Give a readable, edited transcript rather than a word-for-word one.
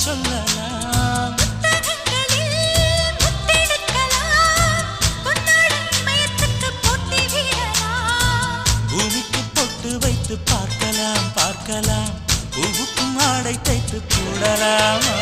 சொல்லலாம். பூமிக்கு பொட்டு வைத்து பார்க்கலாம் பார்க்கலாம், பூவுக்கும் ஆடை தைத்து போடலாமா?